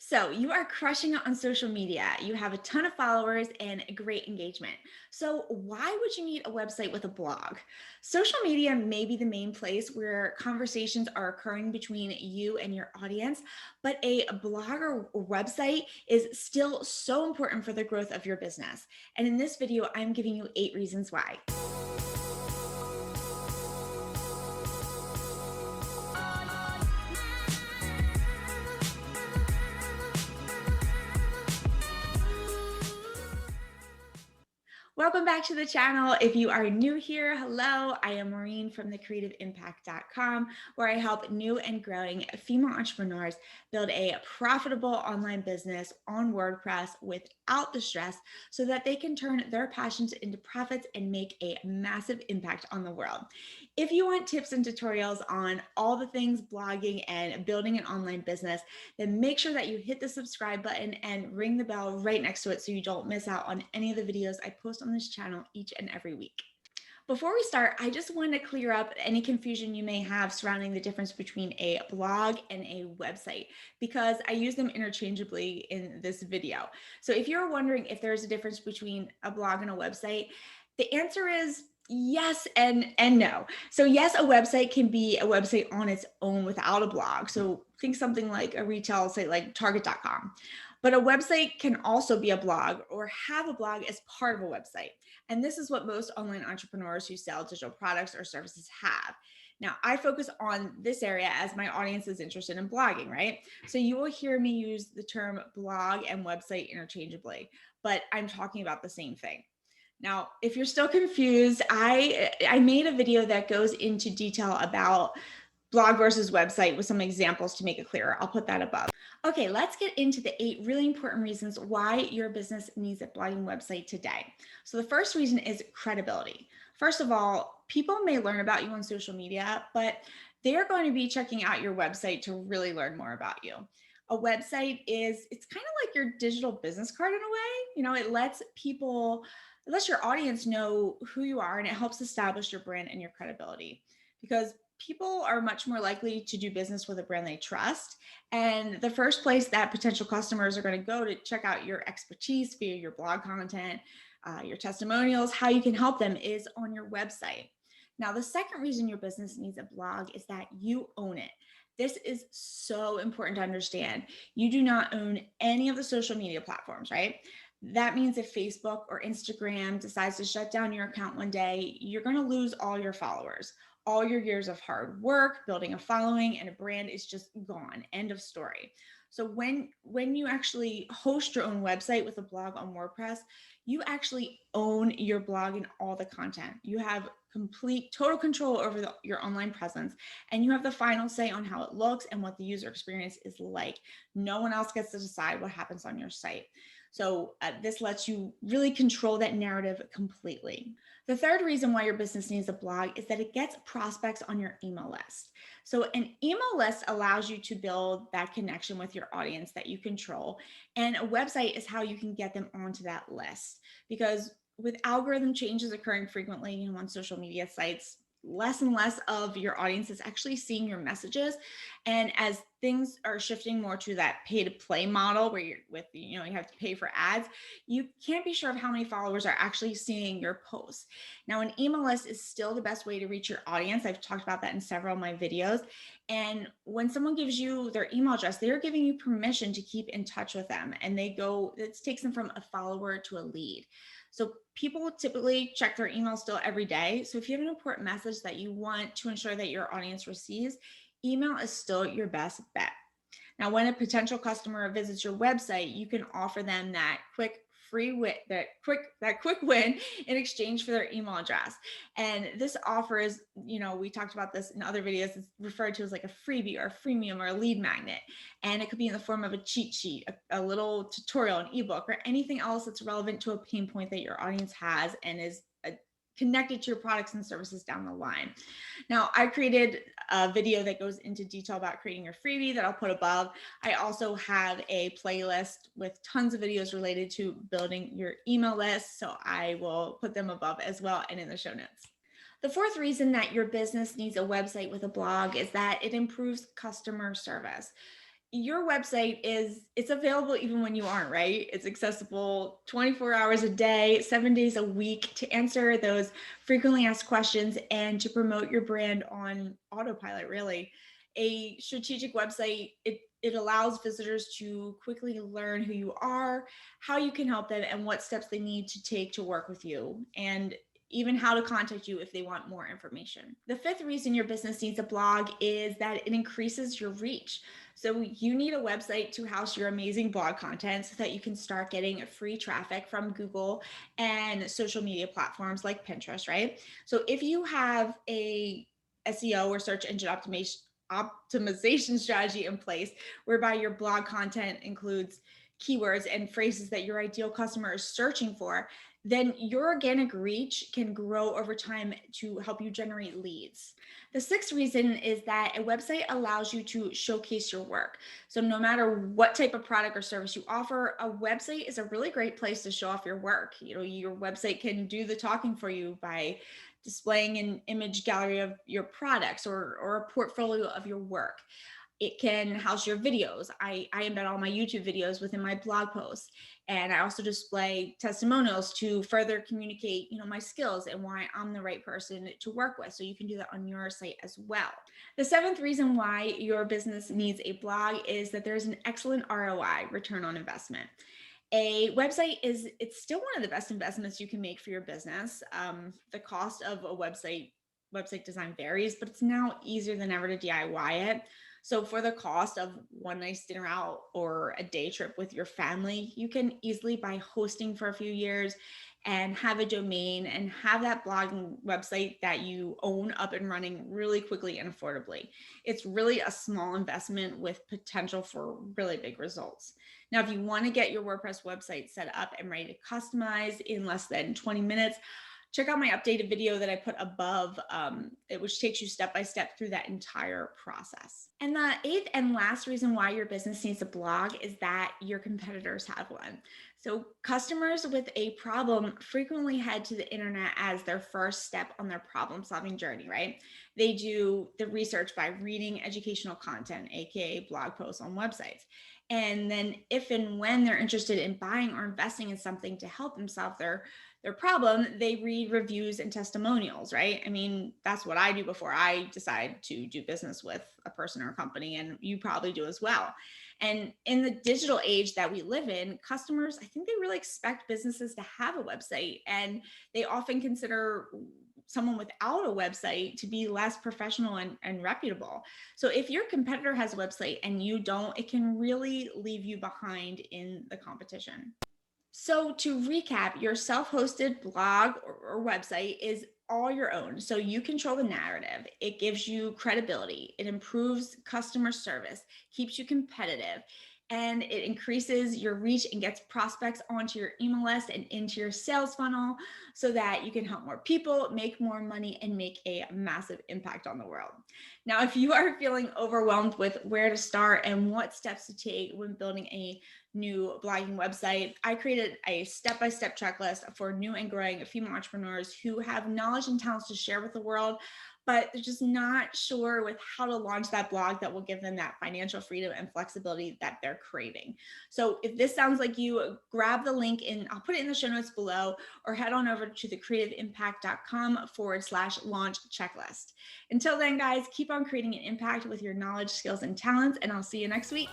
So you are crushing it on social media. You have a ton of followers and great engagement. So why would you need a website with a blog? Social media may be the main place where conversations are occurring between you and your audience, but a blog or website is still so important for the growth of your business. And in this video, I'm giving you 8 reasons why. Welcome back to the channel. If you are new here, hello, I am Maureen from thecreativeimpact.com, where I help new and growing female entrepreneurs build a profitable online business on WordPress without the stress so that they can turn their passions into profits and make a massive impact on the world. If you want tips and tutorials on all the things blogging and building an online business, then make sure that you hit the subscribe button and ring the bell right next to it so you don't miss out on any of the videos I post on this channel each and every week. Before we start, I just want to clear up any confusion you may have surrounding the difference between a blog and a website, because I use them interchangeably in this video. So if you're wondering if there's a difference between a blog and a website, the answer is yes and no. So yes, a website can be a website on its own without a blog. So think something like a retail site like Target.com. But a website can also be a blog or have a blog as part of a website. And this is what most online entrepreneurs who sell digital products or services have. Now, I focus on this area as my audience is interested in blogging, right? So you will hear me use the term blog and website interchangeably, but I'm talking about the same thing. Now, if you're still confused, I made a video that goes into detail about blog versus website with some examples to make it clearer. I'll put that above. Okay, let's get into the 8 really important reasons why your business needs a blogging website today. So the first reason is credibility. First of all, people may learn about you on social media, but they are going to be checking out your website to really learn more about you. A website it's kind of like your digital business card in a way. It lets your audience know who you are, and it helps establish your brand and your credibility, because people are much more likely to do business with a brand they trust. And the first place that potential customers are going to go to check out your expertise via your blog content, your testimonials, how you can help them, is on your website. Now, the second reason your business needs a blog is that you own it. This is so important to understand. You do not own any of the social media platforms, right? That means if Facebook or Instagram decides to shut down your account one day, you're going to lose all your followers. All your years of hard work, building a following and a brand is just gone. End of story. So when you actually host your own website with a blog on WordPress, you actually own your blog and all the content. You have complete total control over your online presence, and you have the final say on how it looks and what the user experience is like. No one else gets to decide what happens on your site. So this lets you really control that narrative completely. The third reason why your business needs a blog is that it gets prospects on your email list. So an email list allows you to build that connection with your audience that you control. And a website is how you can get them onto that list, because with algorithm changes occurring frequently, on social media sites, less and less of your audience is actually seeing your messages. And as things are shifting more to that pay to play model where you have to pay for ads, you can't be sure of how many followers are actually seeing your posts. Now, an email list is still the best way to reach your audience. I've talked about that in several of my videos. And when someone gives you their email address, they're giving you permission to keep in touch with them. And it takes them from a follower to a lead. So people typically check their email still every day. So if you have an important message that you want to ensure that your audience receives, email is still your best bet. Now, when a potential customer visits your website, you can offer them that quick win in exchange for their email address. And this offer is, we talked about this in other videos, it's referred to as like a freebie or a freemium or a lead magnet. And it could be in the form of a cheat sheet, a little tutorial, an ebook, or anything else that's relevant to a pain point that your audience has and is connected to your products and services down the line. Now, I created a video that goes into detail about creating your freebie that I'll put above. I also have a playlist with tons of videos related to building your email list, so I will put them above as well and in the show notes. The fourth reason that your business needs a website with a blog is that it improves customer service. your website it's available even when you aren't, right? It's accessible 24 hours a day, 7 days a week to answer those frequently asked questions and to promote your brand on autopilot, really. A strategic website, it allows visitors to quickly learn who you are, how you can help them, and what steps they need to take to work with you, and even how to contact you if they want more information. The fifth reason your business needs a blog is that it increases your reach. So you need a website to house your amazing blog content so that you can start getting free traffic from Google and social media platforms like Pinterest, right? So if you have a SEO or search engine optimization strategy in place whereby your blog content includes keywords and phrases that your ideal customer is searching for, then your organic reach can grow over time to help you generate leads. The sixth reason is that a website allows you to showcase your work. So no matter what type of product or service you offer, a website is a really great place to show off your work. You know, your website can do the talking for you by displaying an image gallery of your products or a portfolio of your work. It can house your videos. I embed all my YouTube videos within my blog posts. And I also display testimonials to further communicate, my skills and why I'm the right person to work with. So you can do that on your site as well. The seventh reason why your business needs a blog is that there's an excellent ROI, return on investment. A website it's still one of the best investments you can make for your business. The cost of a website design varies, but it's now easier than ever to DIY it. So for the cost of one nice dinner out or a day trip with your family, you can easily buy hosting for a few years and have a domain and have that blogging website that you own up and running really quickly and affordably. It's really a small investment with potential for really big results. Now, if you want to get your WordPress website set up and ready to customize in less than 20 minutes, check out my updated video that I put above, which takes you step by step through that entire process. And the eighth and last reason why your business needs a blog is that your competitors have one. So customers with a problem frequently head to the internet as their first step on their problem-solving journey, right? They do the research by reading educational content, aka blog posts on websites. And then if and when they're interested in buying or investing in something to help them solve their problem, they read reviews and testimonials, right? I mean, that's what I do before I decide to do business with a person or a company, and you probably do as well. And in the digital age that we live in, customers, I think they really expect businesses to have a website, and they often consider someone without a website to be less professional and reputable. So if your competitor has a website and you don't, it can really leave you behind in the competition. So to recap, your self-hosted blog or website is all your own. So you control the narrative. It gives you credibility. It improves customer service, keeps you competitive, and it increases your reach and gets prospects onto your email list and into your sales funnel so that you can help more people, make more money, and make a massive impact on the world. Now, if you are feeling overwhelmed with where to start and what steps to take when building a new blogging website, I created a step-by-step checklist for new and growing female entrepreneurs who have knowledge and talents to share with the world, but they're just not sure with how to launch that blog that will give them that financial freedom and flexibility that they're craving. So if this sounds like you, grab the link I'll put it in the show notes below, or head on over to thecreativeimpact.com/launch checklist. Until then, guys, keep on creating an impact with your knowledge, skills, and talents, and I'll see you next week.